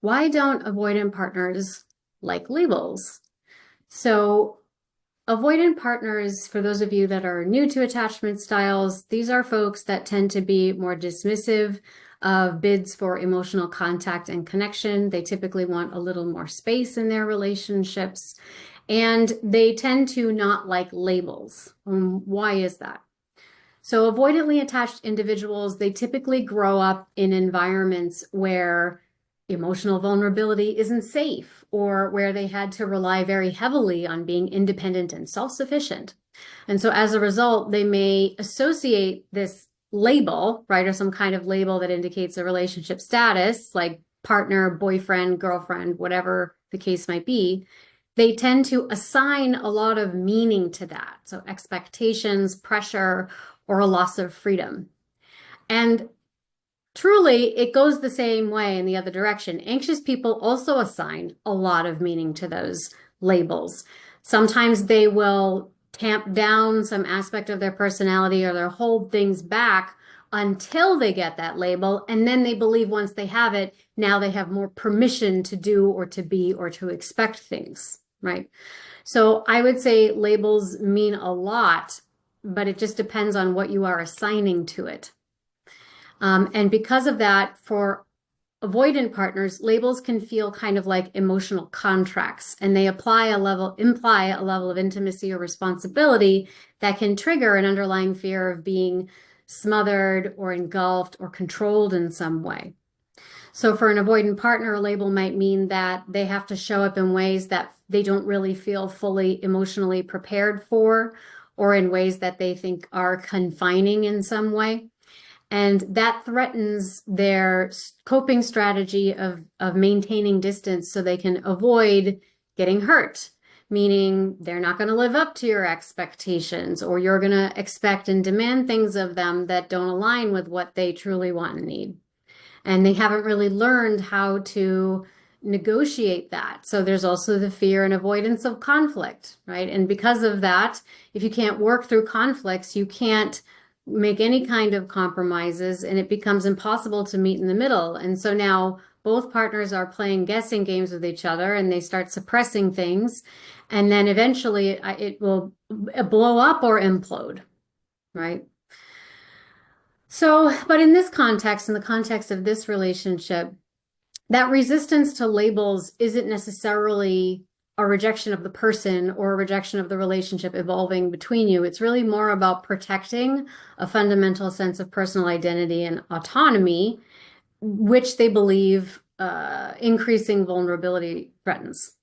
Why don't avoidant partners like labels? So, avoidant partners, for those of you that are new to attachment styles, these are folks that tend to be more dismissive of bids for emotional contact and connection. They typically want a little more space in their relationships, and they tend to not like labels. Why is that? So, avoidantly attached individuals, they typically grow up in environments where emotional vulnerability isn't safe or where they had to rely very heavily on being independent and self-sufficient. And so as a result, they may associate this label, right, or some kind of label that indicates a relationship status, like partner, boyfriend, girlfriend, whatever the case might be. They tend to assign a lot of meaning to that. So expectations, pressure, or a loss of freedom. And truly, it goes the same way in the other direction. Anxious people also assign a lot of meaning to those labels. Sometimes they will tamp down some aspect of their personality or they'll hold things back until they get that label. And then they believe once they have it, now they have more permission to do or to be or to expect things, right? So I would say labels mean a lot, but it just depends on what you are assigning to it. And because of that, for avoidant partners, labels can feel kind of like emotional contracts, and they imply a level of intimacy or responsibility that can trigger an underlying fear of being smothered or engulfed or controlled in some way. So for an avoidant partner, a label might mean that they have to show up in ways that they don't really feel fully emotionally prepared for, or in ways that they think are confining in some way. And that threatens their coping strategy of maintaining distance so they can avoid getting hurt, meaning they're not going to live up to your expectations, or you're going to expect and demand things of them that don't align with what they truly want and need. And they haven't really learned how to negotiate that. So there's also the fear and avoidance of conflict, right? And because of that, if you can't work through conflicts, you can't make any kind of compromises, and it becomes impossible to meet in the middle. And so now both partners are playing guessing games with each other and they start suppressing things. And then eventually it will blow up or implode, right? So, but in this context, in the context of this relationship, that resistance to labels isn't necessarily a rejection of the person or a rejection of the relationship evolving between you. It's really more about protecting a fundamental sense of personal identity and autonomy, which they believe increasing vulnerability threatens.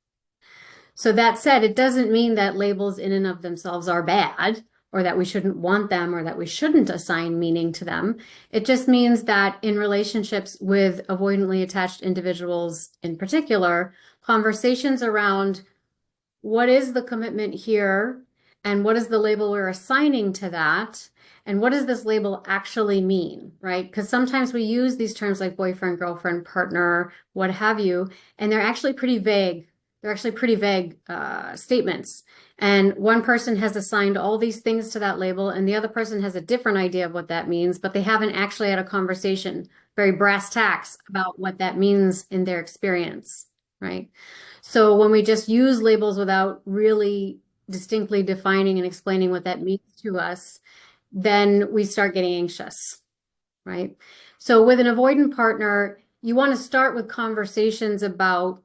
So that said, it doesn't mean that labels in and of themselves are bad, or that we shouldn't want them, or that we shouldn't assign meaning to them. It just means that in relationships with avoidantly attached individuals in particular, conversations around what is the commitment here, and what is the label we're assigning to that, and what does this label actually mean, right? Because sometimes we use these terms like boyfriend, girlfriend, partner, what have you, and they're actually pretty vague. They're actually pretty vague statements. And one person has assigned all these things to that label, and the other person has a different idea of what that means, but they haven't actually had a conversation, very brass tacks, about what that means in their experience, right? So when we just use labels without really distinctly defining and explaining what that means to us, then we start getting anxious, right? So with an avoidant partner, you want to start with conversations about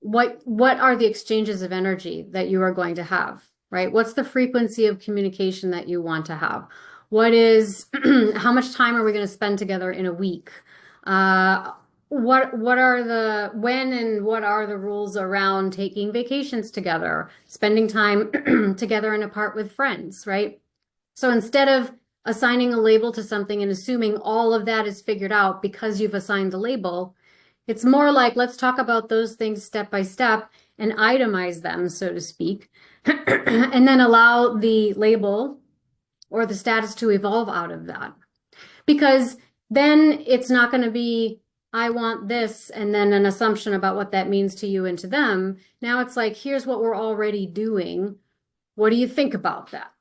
what are the exchanges of energy that you are going to have, right? What's the frequency of communication that you want to have? What is, how much time are we going to spend together in a week? What are when and what are the rules around taking vacations together, spending time together and apart with friends, right? So instead of assigning a label to something and assuming all of that is figured out because you've assigned the label, it's more like, let's talk about those things step by step and itemize them, so to speak, and then allow the label or the status to evolve out of that. Because then it's not going to be, I want this, and then an assumption about what that means to you and to them. Now it's like, here's what we're already doing. What do you think about that?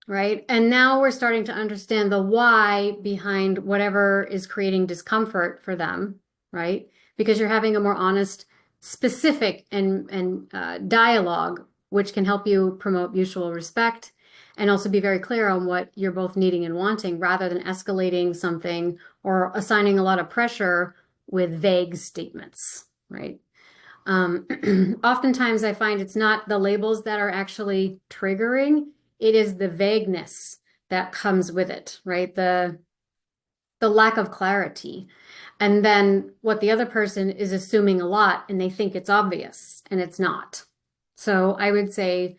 Right? And now we're starting to understand the why behind whatever is creating discomfort for them. right? Because you're having a more honest, specific and dialogue, which can help you promote mutual respect and also be very clear on what you're both needing and wanting rather than escalating something or assigning a lot of pressure with vague statements, right? Oftentimes I find it's not the labels that are actually triggering, it is the vagueness that comes with it, right? The lack of clarity. And then what the other person is assuming a lot and they think it's obvious and it's not. So I would say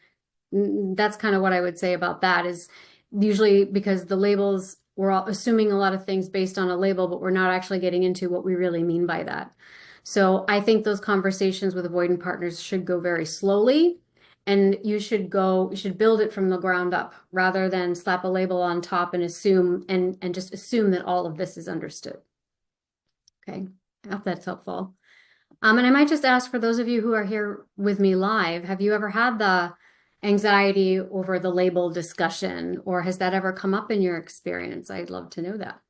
that's kind of what I would say about that is usually because the labels, we're all assuming a lot of things based on a label, but we're not actually getting into what we really mean by that. So I think those conversations with avoidant partners should go very slowly and you should build it from the ground up rather than slap a label on top and assume and just assume that all of this is understood. Okay, I hope that's helpful. And I might just ask for those of you who are here with me live, have you ever had the anxiety over the label discussion, or has that ever come up in your experience? I'd love to know that.